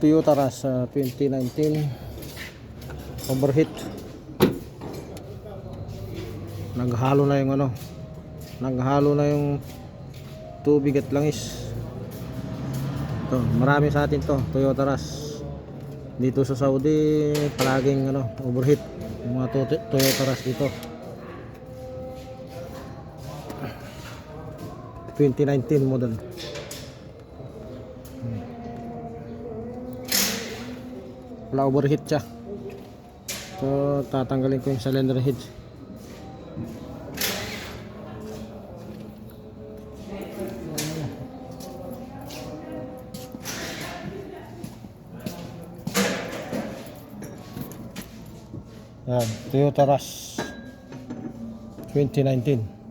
Toyota Rush 2019 overheat. Naghalo na yung naghalo na yung tubig at langis. Ito, marami sa atin to, Toyota Rush. Dito sa Saudi palaging overheat yung mga Toyota Rush dito. 2019 model. Wala overheat siya. So tatanggalin ko yung cylinder head. Yan, Toyota Rush 2019.